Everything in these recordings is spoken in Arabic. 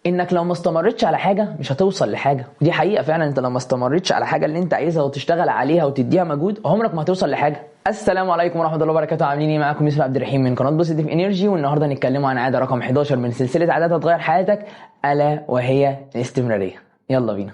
انك لو ما استمرتش على حاجه مش هتوصل لحاجه، ودي حقيقه فعلا. انت لو ما استمرتش على حاجه اللي انت عايزها وتشتغل عليها وتديها مجهود عمرك ما هتوصل لحاجه. السلام عليكم ورحمه الله وبركاته، عاملين ايه؟ معاكم يوسف عبد الرحيم من قناه بوزيتيف انرجي، والنهارده هنتكلموا عن عاده رقم 11 من سلسله عادات هتغير حياتك، الا وهي الاستمراريه. يلا بينا.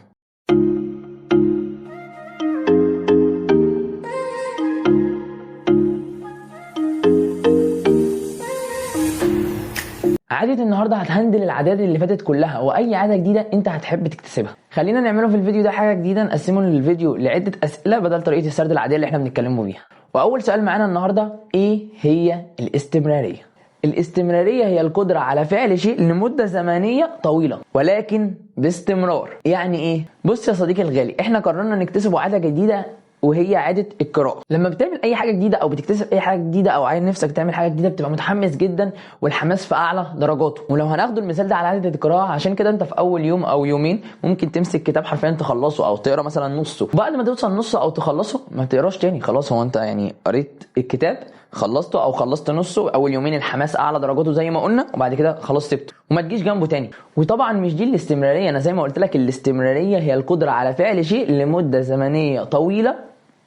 عادة النهارده هتهندل العادات اللي فاتت كلها، واي عاده جديده انت هتحب تكتسبها. خلينا نعمله في الفيديو ده حاجه جديده، نقسمه الفيديو لعده اسئله بدل طريقه السرد العاديه اللي احنا بنتكلموا بيها. واول سؤال معانا النهارده، ايه هي الاستمراريه؟ الاستمراريه هي القدره على فعل شيء لمده زمنيه طويله ولكن باستمرار. يعني ايه؟ بص يا صديقي الغالي، احنا قررنا نكتسب عاده جديده وهي عاده القراءه. لما بتعمل اي حاجه جديده او بتكتسب اي حاجه جديده او عايز نفسك تعمل حاجه جديده بتبقى متحمس جدا، والحماس في اعلى درجاته. ولو هناخد المثال ده على عاده القراءه، عشان كده انت في اول يوم او يومين ممكن تمسك كتاب حرفيا تخلصه او تقرا مثلا نصه، وبعد ما توصل نصه او تخلصه ما تقراش تاني. خلاص، هو انت يعني قريت الكتاب خلصته او خلصت نصه. اول يومين الحماس اعلى درجاته زي ما قلنا، وبعد كده خلاص سبته وما تجيش جنبه تاني. وطبعا مش دي الاستمراريه. انا زي ما قلت لك الاستمراريه هي القدره على فعل شيء لمده زمنيه طويله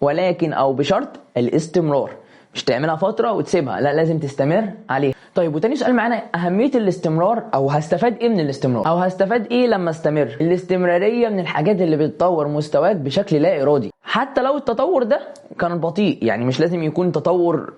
ولكن او بشرط الاستمرار. مش تعملها فتره وتسيبها، لا، لازم تستمر عليها. طيب، وتاني سؤال معانا، اهميه الاستمرار او هستفاد ايه من الاستمرار، او هستفاد ايه لما استمر؟ الاستمراريه من الحاجات اللي بتطور مستواك بشكل لا ارادي، حتى لو التطور ده كان بطيء. يعني مش لازم يكون تطور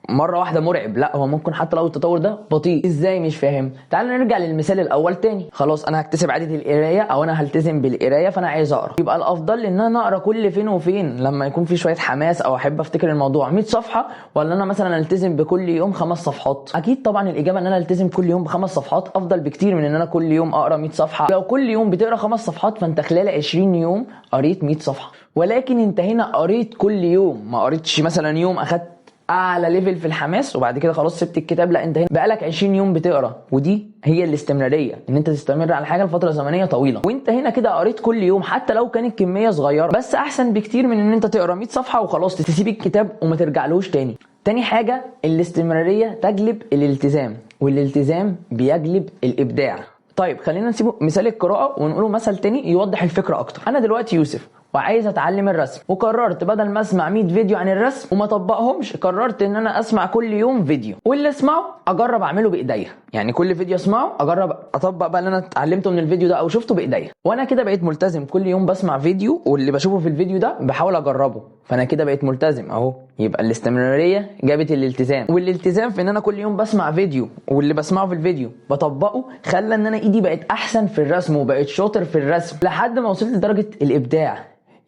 مره واحده مرعب، لا، هو ممكن حتى لو التطور ده بطيء. ازاي؟ مش فاهم. تعال نرجع للمثال الاول تاني. خلاص، انا هكتسب عاده القرايه او انا هلتزم بالقرايه، فانا عايز اقرا. يبقى الافضل ان انا اقرا كل فين وفين لما يكون في شويه حماس او احب افتكر الموضوع 100 صفحه، ولا انا مثلا التزم بكل يوم 5 صفحات؟ اكيد طبعا الاجابه ان انا التزم كل يوم ب5 صفحات افضل بكتير من ان انا كل يوم اقرا 100 صفحه. لو كل يوم بتقرا 5 صفحات فانت خلال 20 يوم قريت 100 صفحه. ولكن انت هنا قريت كل يوم، ما قريتش مثلا يوم اخدت اعلى ليفل في الحماس وبعد كده خلاص سبت الكتاب، لا، انت هنا بقالك 20 يوم بتقرا. ودي هي الاستمراريه، ان انت تستمر على حاجه لفتره زمنيه طويله. وانت هنا كده قريت كل يوم حتى لو كانت كميه صغيره، بس احسن بكتير من ان انت تقرا 100 صفحه وخلاص تسيب الكتاب وما ترجعلوش تاني. تاني حاجه، الاستمراريه تجلب الالتزام، والالتزام بيجلب الابداع. طيب، خلينا نسيبه مثال القراءه ونقوله مثل تاني يوضح الفكره اكتر. انا دلوقتي يوسف وعايز اتعلم الرسم، وقررت بدل ما اسمع 100 فيديو عن الرسم وما اطبقهمش، قررت ان انا اسمع كل يوم فيديو، واللي اسمعه اجرب اعمله بايديا. يعني كل فيديو اسمعه اجرب اطبق بقى اللي انا اتعلمته من الفيديو ده او شفته بايديا. وانا كده بقيت ملتزم، كل يوم بسمع فيديو واللي بشوفه في الفيديو ده بحاول اجربه، فانا كده بقيت ملتزم اهو. يبقى الاستمراريه جابت الالتزام، والالتزام في ان انا كل يوم بسمع فيديو واللي بسمعه في الفيديو بطبقه، خلى ان انا ايدي بقت احسن في الرسم وبقيت شاطر في الرسم لحد ما وصلت لدرجه الابداع.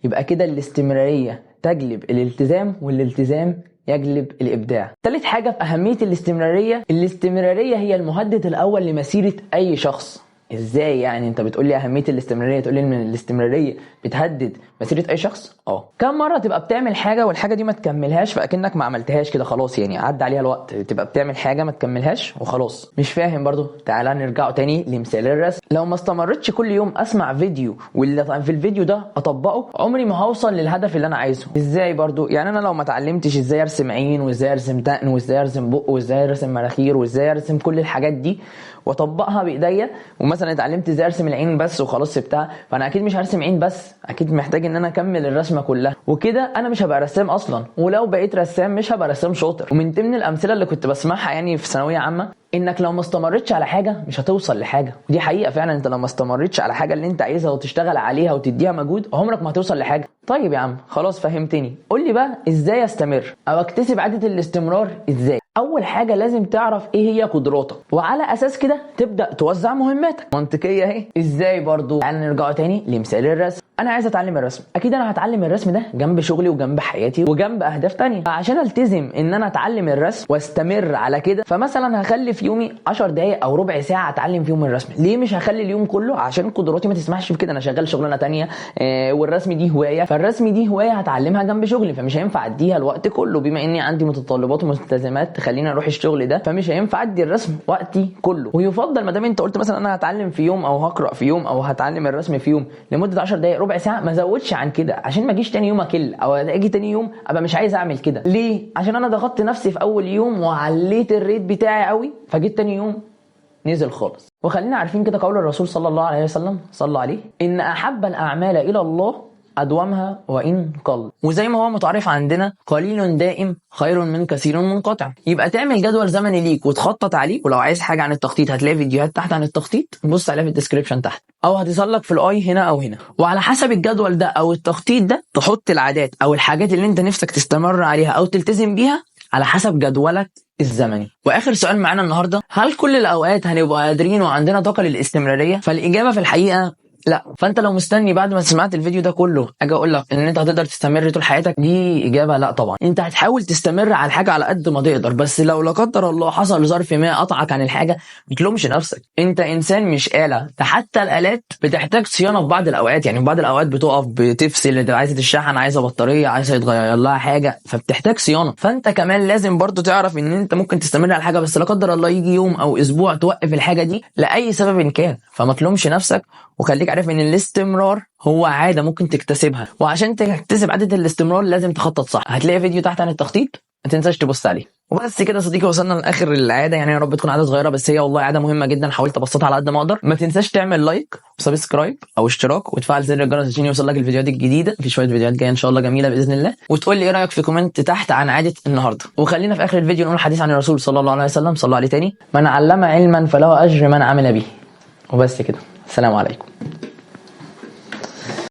يبقى كده الاستمرارية تجلب الالتزام، والالتزام يجلب الإبداع. ثالث حاجة في أهمية الاستمرارية هي المهدد الأول لمسيرة أي شخص. ازاي يعني؟ انت بتقول لي اهميه الاستمراريه، تقول لي ان الاستمراريه بتهدد مسيره اي شخص؟ كم مره تبقى بتعمل حاجه والحاجه دي ما تكملهاش فاكنك ما عملتهاش كده، خلاص يعني عدى عليها الوقت، تبقى بتعمل حاجه ما تكملهاش وخلاص. مش فاهم برضو. تعالى نرجع تاني لمثال الرسم. لو ما استمرتش كل يوم اسمع فيديو واللي في الفيديو ده اطبقه، عمري ما هوصل للهدف اللي انا عايزه. ازاي برضو؟ يعني انا لو ما اتعلمتش ازاي ارسم عين وازاي ارسم دقن وازاي ارسم بق وازاي ارسم مناخير وازاي ارسم كل الحاجات دي واطبقها بايديا، ومثلا اتعلمت ازاي ارسم العين بس وخلاص سبتها، فانا اكيد مش هرسم عين بس، اكيد محتاج ان انا اكمل الرسمه كلها، وكده انا مش هبقى رسام اصلا. ولو بقيت رسام مش هبقى رسام شاطر. ومن ضمن الامثله اللي كنت بسمعها يعني في ثانويه عامه، انك لو ما استمرتش على حاجه مش هتوصل لحاجه. ودي حقيقه فعلا. انت لو ما استمرتش على حاجه اللي انت عايزها وتشتغل عليها وتديها مجهود عمرك ما هتوصل لحاجه. طيب يا عم خلاص فهمتني، قول لي بقى ازاي استمر او اكتسب عاده الاستمرار ازاي؟ اول حاجه لازم تعرف ايه هي قدراتك، وعلى اساس كده تبدا توزع مهماتك. منطقيه اهي. ازاي برضو؟ تعال نرجع تاني لمثال الرسم. انا عايز اتعلم الرسم، اكيد انا هتعلم الرسم ده جنب شغلي وجنب حياتي وجنب اهداف تانية. فعشان التزم ان انا اتعلم الرسم واستمر على كده، فمثلا هخلي في يومي 10 دقايق او ربع ساعه اتعلم فيهم الرسم. ليه مش هخلي اليوم كله؟ عشان قدراتي ما تسمحش بكده. انا شغال شغلانه تانية والرسم دي هوايه، فالرسم دي هوايه هتعلمها جنب شغلي، فمش هينفع اديها الوقت كله بما اني عندي متطلبات ومستلزمات تخليني اروح الشغل ده، فمش هينفع ادي الرسم وقتي كله. ويفضل ما دام انت قلت مثلا انا هتعلم في يوم او هقرا في يوم او هتعلم الرسم في يوم لمده 10 دقايق ربع ساعه، ما زودش عن كده، عشان ما اجيش تاني يوم اكل او اجي تاني يوم ابقى مش عايز اعمل كده. ليه؟ عشان انا ضغطت نفسي في اول يوم وعليت الريت بتاعي قوي، فجيت تاني يوم نزل خالص. وخلينا عارفين كده قول الرسول صلى الله عليه وسلم، صلى عليه، ان احب الاعمال الى الله ادومها وان قل. وزي ما هو متعارف عندنا قليل دائم خير من كثير منقطع. يبقى تعمل جدول زمني ليك وتخطط عليه، ولو عايز حاجه عن التخطيط هتلاقي فيديوهات تحت عن التخطيط، بص عليها في الديسكريبشن تحت، او هتظهر لك في الاي هنا او هنا. وعلى حسب الجدول ده او التخطيط ده تحط العادات او الحاجات اللي انت نفسك تستمر عليها او تلتزم بيها على حسب جدولك الزمني. واخر سؤال معانا النهارده، هل كل الاوقات هنبقى قادرين وعندنا طاقه للاستمراريه؟ فالاجابه في الحقيقه لا. فانت لو مستني بعد ما سمعت الفيديو ده كله اجي اقول لك ان انت هتقدر تستمر طول حياتك، دي اجابه لا طبعا. انت هتحاول تستمر على الحاجه على قد ما تقدر، بس لو لا قدر الله حصل ظرف ما قطعك عن الحاجه ما تلومش نفسك. انت انسان مش آلة، ده حتى الآلات بتحتاج صيانه في بعض الاوقات، يعني في بعض الاوقات بتقف، بتفصل، عايزه تشحن، عايزه بطاريه، عايزه يتغير لها حاجه، فبتحتاج صيانه. فانت كمان لازم برضو تعرف ان انت ممكن تستمر على الحاجه، بس لا قدر الله يجي يوم او اسبوع توقف الحاجه دي لاي سبب كان، فما تلومش نفسك. وخليك عارف ان الاستمرار هو عاده ممكن تكتسبها، وعشان تكتسب عاده الاستمرار لازم تخطط صح. هتلاقي فيديو تحت عن التخطيط، ما تنساش تبص عليه. وبس كده يا صديقي، وصلنا لاخر العاده. يعني يا رب تكون عاده صغيره، بس هي والله عاده مهمه جدا، حاولت ابسطها على قد ما اقدر. ما تنساش تعمل لايك وسبسكرايب او اشتراك وتفعل زر الجرس عشان يوصل لك الفيديوهات الجديده. في شويه فيديوهات جايه ان شاء الله جميله باذن الله. وتقول لي ايه رايك في كومنت تحت عن عاده النهارده. وخلينا في اخر الفيديو نقول حديث عن الرسول صلى الله عليه وسلم، صلى عليه تاني، من علم علما فله اجر من عمل به. وبس كده، السلام عليكم.